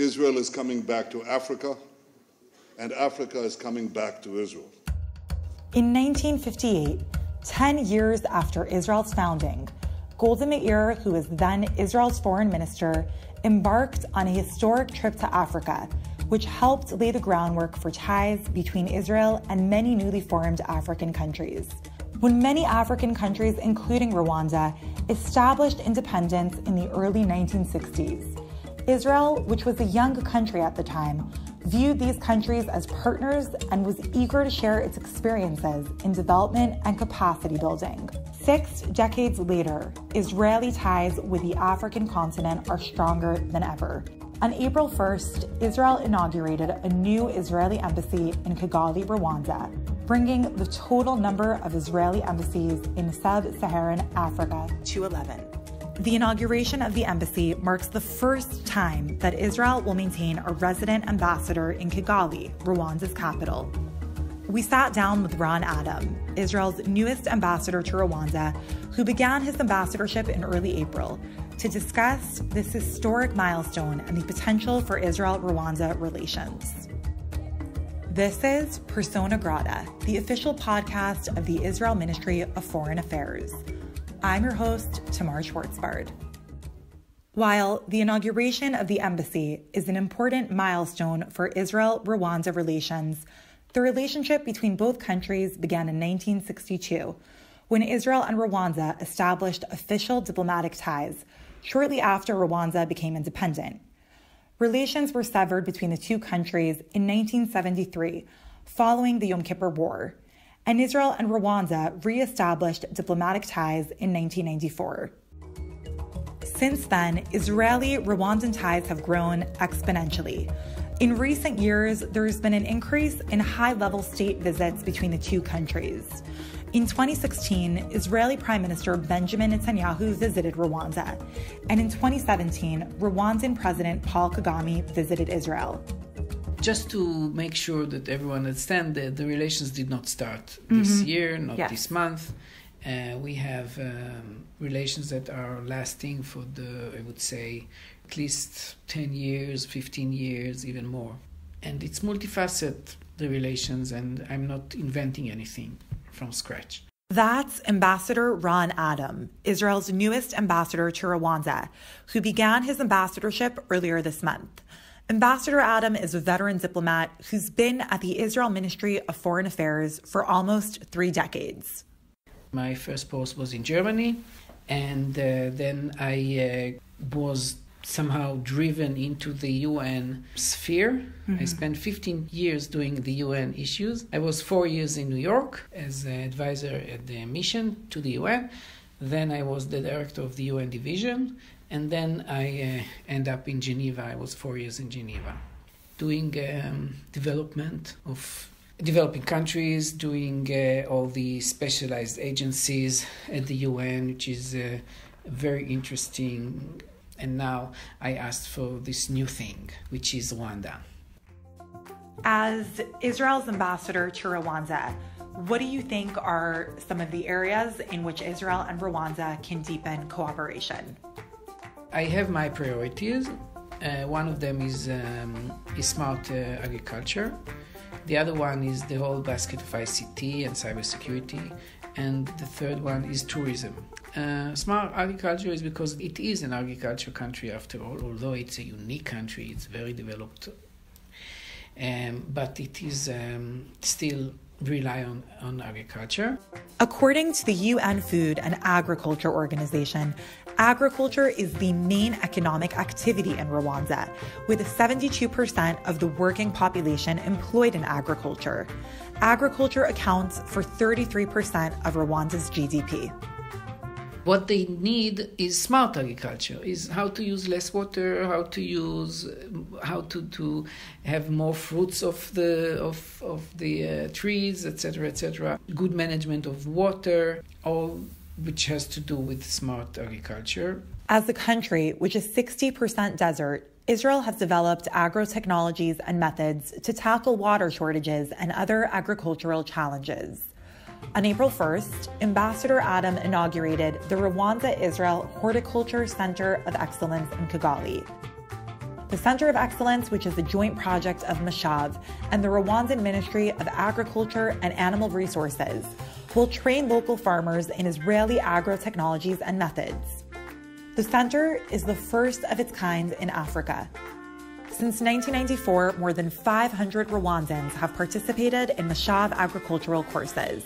Israel is coming back to Africa, and Africa is coming back to Israel. In 1958, 10 years after Israel's founding, Golda Meir, who was then Israel's foreign minister, embarked on a historic trip to Africa, which helped lay the groundwork for ties between Israel and many newly formed African countries. When many African countries, including Rwanda, established independence in the early 1960s, Israel, which was a young country at the time, viewed these countries as partners and was eager to share its experiences in development and capacity building. 6 decades later, Israeli ties with the African continent are stronger than ever. On April 1st, Israel inaugurated a new Israeli embassy in Kigali, Rwanda, bringing the total number of Israeli embassies in Sub-Saharan Africa to 11. The inauguration of the embassy marks the first time that Israel will maintain a resident ambassador in Kigali, Rwanda's capital. We sat down with Ron Adam, Israel's newest ambassador to Rwanda, who began his ambassadorship in early April, to discuss this historic milestone and the potential for Israel-Rwanda relations. This is Persona Grata, the official podcast of the Israel Ministry of Foreign Affairs. I'm your host, Tamar Schwartzbard. While the inauguration of the embassy is an important milestone for Israel-Rwanda relations, the relationship between both countries began in 1962, when Israel and Rwanda established official diplomatic ties shortly after Rwanda became independent. Relations were severed between the two countries in 1973, following the Yom Kippur War, and Israel and Rwanda re-established diplomatic ties in 1994. Since then, Israeli-Rwandan ties have grown exponentially. In recent years, there's been an increase in high-level state visits between the two countries. In 2016, Israeli Prime Minister Benjamin Netanyahu visited Rwanda, and in 2017, Rwandan President Paul Kagame visited Israel. Just to make sure that everyone understands that the relations did not start this year, not this month. We have relations that are lasting for I would say, at least 10 years, 15 years, even more. And it's multifaceted, the relations, and I'm not inventing anything from scratch. That's Ambassador Ron Adam, Israel's newest ambassador to Rwanda, who began his ambassadorship earlier this month. Ambassador Adam is a veteran diplomat who's been at the Israel Ministry of Foreign Affairs for almost 3 decades. My first post was in Germany, and then I was somehow driven into the UN sphere. I spent 15 years doing the UN issues. I was 4 years in New York as an advisor at the mission to the UN. Then I was the director of the UN division. And then I end up in Geneva. I was 4 years in Geneva, doing development of developing countries, doing all the specialized agencies at the UN, which is very interesting. And now I asked for this new thing, which is Rwanda. As Israel's ambassador to Rwanda, what do you think are some of the areas in which Israel and Rwanda can deepen cooperation? I have my priorities. One of them is smart agriculture. The other one is the whole basket of ICT and cybersecurity. And the third one is tourism. Smart agriculture is because it is an agriculture country after all, although it's a unique country, it's very developed. But it is still rely on agriculture. According to the UN Food and Agriculture Organization, agriculture is the main economic activity in Rwanda, with 72% of the working population employed in agriculture. Agriculture accounts for 33% of Rwanda's GDP. What they need is smart agriculture, is how to use less water, how to have more fruits of the trees, etc., etc. Good management of water, all which has to do with smart agriculture. As a country which is 60% desert, Israel has developed agro-technologies and methods to tackle water shortages and other agricultural challenges. On April 1st, Ambassador Adam inaugurated the Rwanda-Israel Horticulture Center of Excellence in Kigali. The Center of Excellence, which is a joint project of Mashav and the Rwandan Ministry of Agriculture and Animal Resources, will train local farmers in Israeli agro-technologies and methods. The center is the first of its kind in Africa. Since 1994, more than 500 Rwandans have participated in Mashav agricultural courses.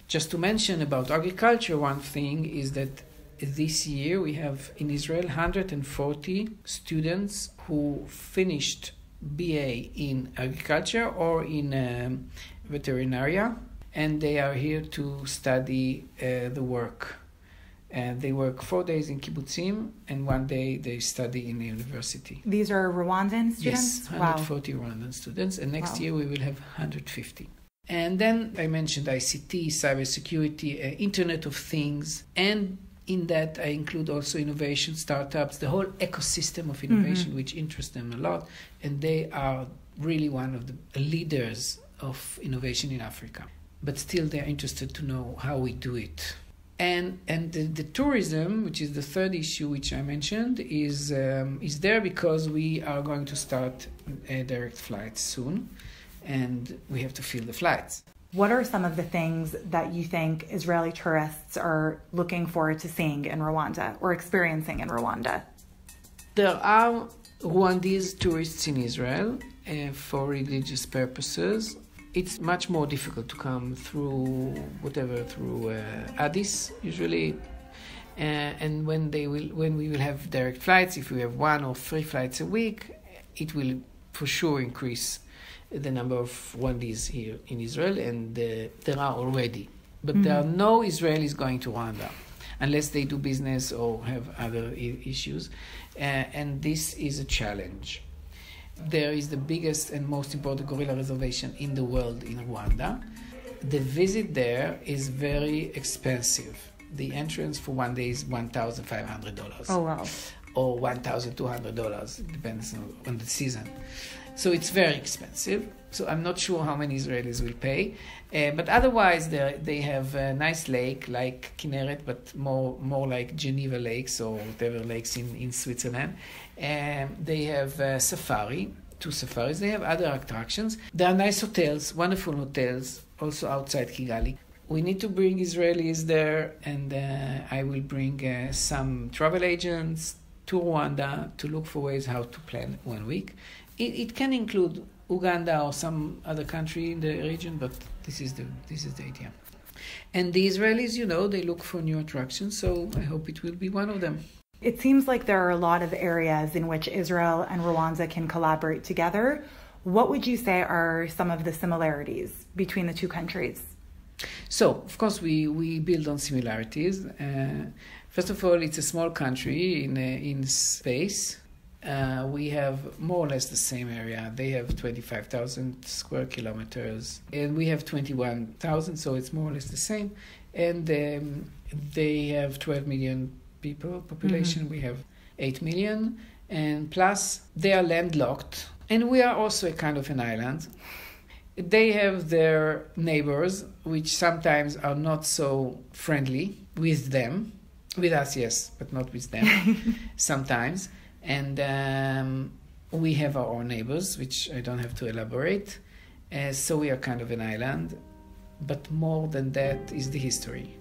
Just to mention about agriculture, one thing is that this year we have in Israel 140 students who finished BA in agriculture or in veterinaria, and they are here to study the work. They work 4 days in kibbutzim, and 1 day they study in the university. These are Rwandan students? Yes, 140 Rwandan students, and next year we will have 150. And then I mentioned ICT, cybersecurity, Internet of Things, and in that I include also innovation, startups, the whole ecosystem of innovation, which interests them a lot, and they are really one of the leaders of innovation in Africa. But still they're interested to know how we do it. And the tourism, which is the third issue which I mentioned, is there because we are going to start direct flights soon, and we have to fill the flights. What are some of the things that you think Israeli tourists are looking forward to seeing in Rwanda or experiencing in Rwanda? There are Rwandese tourists in Israel for religious purposes. It's much more difficult to come through Addis usually, and when we will have direct flights, if we have 1 or 3 flights a week, it will for sure increase the number of Rwandese here in Israel, and there are already. But there are no Israelis going to Rwanda unless they do business or have other issues, and this is a challenge. There is the biggest and most important gorilla reservation in the world in Rwanda. The visit there is very expensive. The entrance for 1 day is $1,500. Oh, wow. Or $1,200, depends on the season. So it's very expensive. So I'm not sure how many Israelis will pay. But otherwise, they have a nice lake like Kinneret, but more like Geneva lakes or whatever lakes in Switzerland. They have safari, 2 safaris. They have other attractions. There are nice hotels, wonderful hotels, also outside Kigali. We need to bring Israelis there, and I will bring some travel agents to Rwanda to look for ways how to plan 1 week. It can include Uganda or some other country in the region, but this is the idea. And the Israelis, they look for new attractions, so I hope it will be one of them. It seems like there are a lot of areas in which Israel and Rwanda can collaborate together. What would you say are some of the similarities between the two countries? So, of course, we build on similarities. First of all, it's a small country in space. We have more or less the same area. They have 25,000 square kilometers, and we have 21,000, so it's more or less the same. And they have 12 million people population. We have 8 million, and plus they are landlocked, and we are also a kind of an island. They have their neighbors, which sometimes are not so friendly with them. With us, yes, but not with them sometimes. And we have our own neighbors, which I don't have to elaborate. So we are kind of an island. But more than that is the history.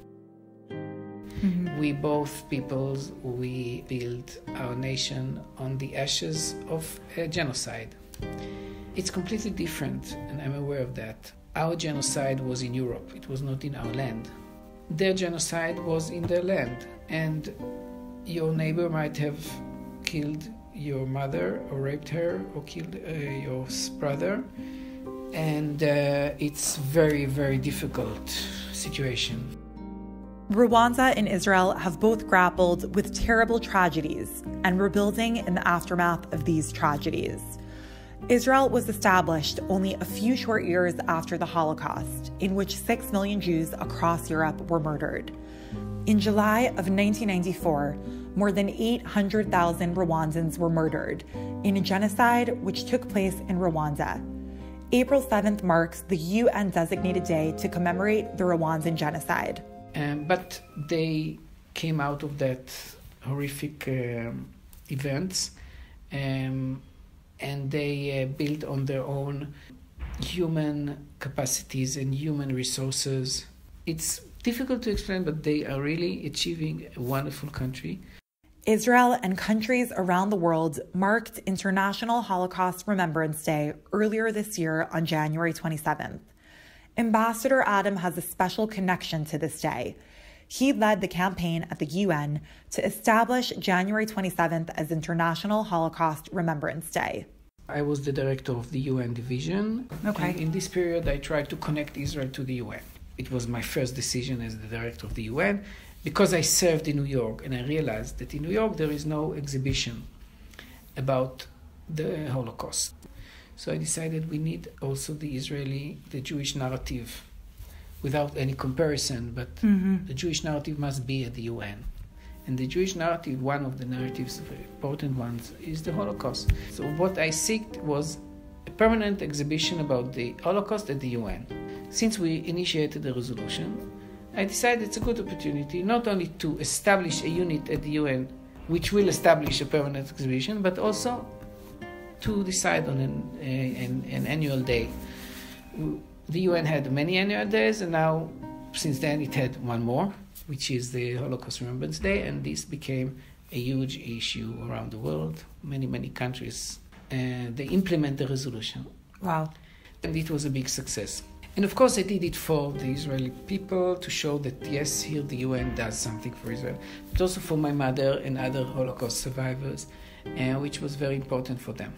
We both peoples, we built our nation on the ashes of a genocide. It's completely different, and I'm aware of that. Our genocide was in Europe. It was not in our land. Their genocide was in their land. And your neighbor might have killed your mother or raped her or killed your brother. And it's very, very difficult situation. Rwanda and Israel have both grappled with terrible tragedies and rebuilding in the aftermath of these tragedies. Israel was established only a few short years after the Holocaust, in which 6 million Jews across Europe were murdered. In July of 1994, more than 800,000 Rwandans were murdered in a genocide which took place in Rwanda. April 7th marks the UN-designated day to commemorate the Rwandan genocide. But they came out of that horrific events and they built on their own human capacities and human resources. It's difficult to explain, but they are really achieving a wonderful country. Israel and countries around the world marked International Holocaust Remembrance Day earlier this year on January 27th. Ambassador Adam has a special connection to this day. He led the campaign at the UN to establish January 27th as International Holocaust Remembrance Day. I was the director of the UN division. Okay. And in this period, I tried to connect Israel to the UN. It was my first decision as the director of the UN because I served in New York, and I realized that in New York there is no exhibition about the Holocaust. So I decided we need also the Jewish narrative, without any comparison, but the Jewish narrative must be at the UN. And the Jewish narrative, one of the narratives, very important ones, is the Holocaust. So what I sought was a permanent exhibition about the Holocaust at the UN. Since we initiated the resolution, I decided it's a good opportunity not only to establish a unit at the UN which will establish a permanent exhibition, but also to decide on an annual day. The UN had many annual days, and now, since then, it had one more, which is the Holocaust Remembrance Day, and this became a huge issue around the world. Many countries, they implement the resolution. Wow. And it was a big success. And of course, I did it for the Israeli people to show that, yes, here the UN does something for Israel, but also for my mother and other Holocaust survivors, which was very important for them.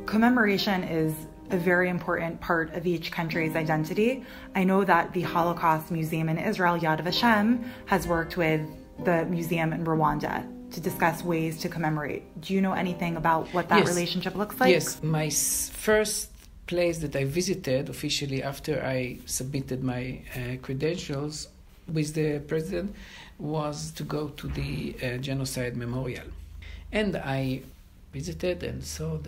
Commemoration is a very important part of each country's identity. I know that the Holocaust Museum in Israel, Yad Vashem, has worked with the museum in Rwanda to discuss ways to commemorate. Do you know anything about what that relationship looks like? Yes, my first place that I visited officially after I submitted my credentials with the president was to go to the genocide memorial. And I visited and saw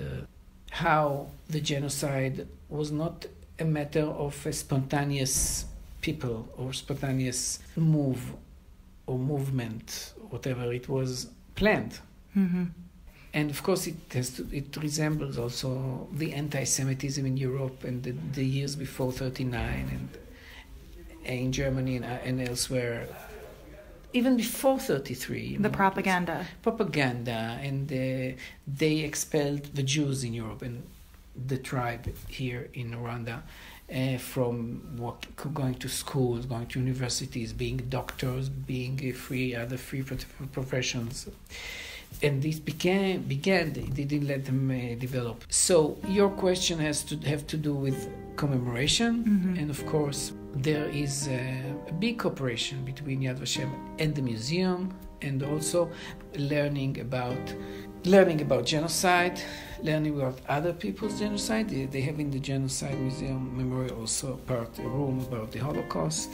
how the genocide was not a matter of a spontaneous people or spontaneous move or movement, whatever. It was planned. And of course, it resembles also the anti-Semitism in Europe and the years before 1939 and in Germany and elsewhere. Even before 1933. The propaganda. And they expelled the Jews in Europe and the tribe here in Rwanda from going to schools, going to universities, being doctors, being other free professions. And this began, they didn't let them develop. So your question has to have to do with commemoration. And of course, there is a big cooperation between Yad Vashem and the museum, and also learning about genocide, learning about other people's genocide. They have in the Genocide Museum Memorial also a room about the Holocaust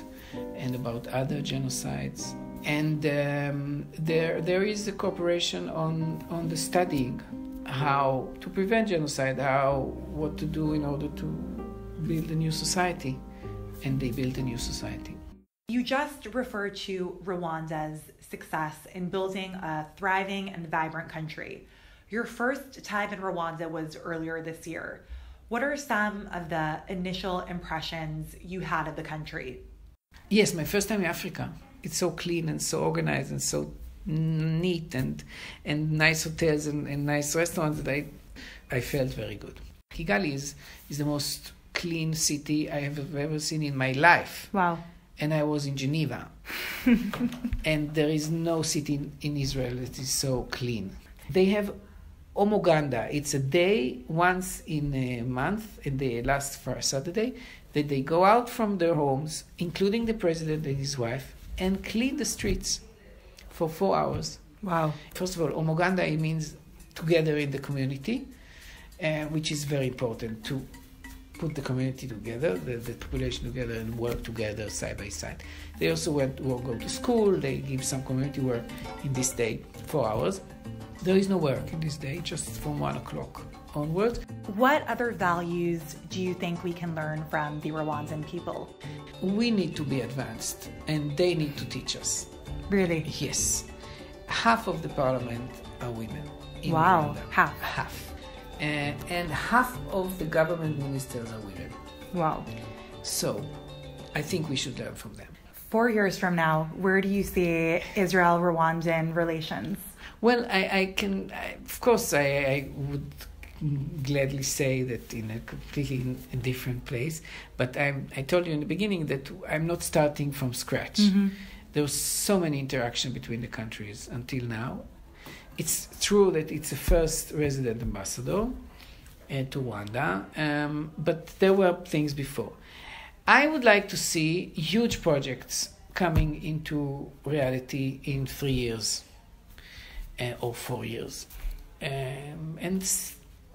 and about other genocides. And there is a cooperation on the studying how to prevent genocide, what to do in order to build a new society. And they built a new society. You just referred to Rwanda's success in building a thriving and vibrant country. Your first time in Rwanda was earlier this year. What are some of the initial impressions you had of the country? Yes, my first time in Africa. It's so clean and so organized and so neat and nice hotels and nice restaurants that I felt very good. Kigali is the most clean city I have ever seen in my life. Wow. And I was in Geneva. And there is no city in Israel that is so clean. They have Omoganda. It's a day once in a month, in the last Saturday, that they go out from their homes, including the president and his wife, and clean the streets for 4 hours. Wow. First of all, Omoganda, it means together in the community, which is very important to put the community together, the population together, and work together side by side. They also go to school. They give some community work in this day, 4 hours. There is no work in this day, just from 1 o'clock onwards. What other values do you think we can learn from the Rwandan people? We need to be advanced, and they need to teach us. Really? Yes. Half of the parliament are women. in Wow, Rwanda. half. Half. And half of the government ministers are women. Wow. So I think we should learn from them. 4 years from now, where do you see Israel-Rwandan relations? Well, I would gladly say that in a completely different place. But I told you in the beginning that I'm not starting from scratch. Mm-hmm. There was so many interaction between the countries until now. It's true that it's the first resident ambassador to Rwanda, but there were things before. I would like to see huge projects coming into reality in 3 years or 4 years. And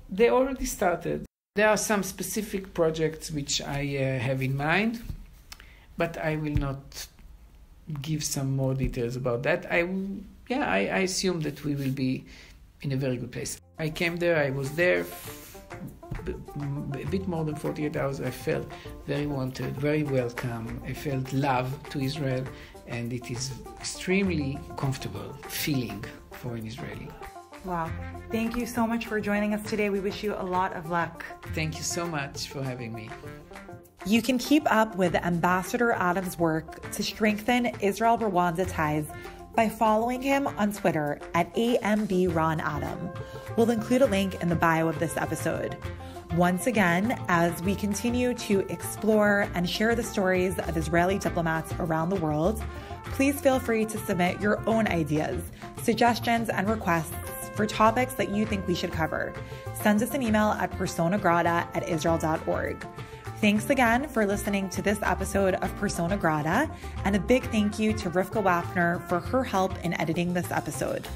they already started. There are some specific projects which I have in mind, but I will not give some more details about that. I assume that we will be in a very good place. I came there, I was there a bit more than 48 hours. I felt very wanted, very welcome. I felt love to Israel, and it is extremely comfortable feeling for an Israeli. Wow. Thank you so much for joining us today. We wish you a lot of luck. Thank you so much for having me. You can keep up with Ambassador Adam's work to strengthen Israel-Rwanda ties by following him on Twitter at @AMBRonAdam. We'll include a link in the bio of this episode. Once again, as we continue to explore and share the stories of Israeli diplomats around the world, please feel free to submit your own ideas, suggestions, and requests for topics that you think we should cover. Send us an email at personagrata@israel.org. Thanks again for listening to this episode of Persona Grata, and a big thank you to Rivka Wappner for her help in editing this episode.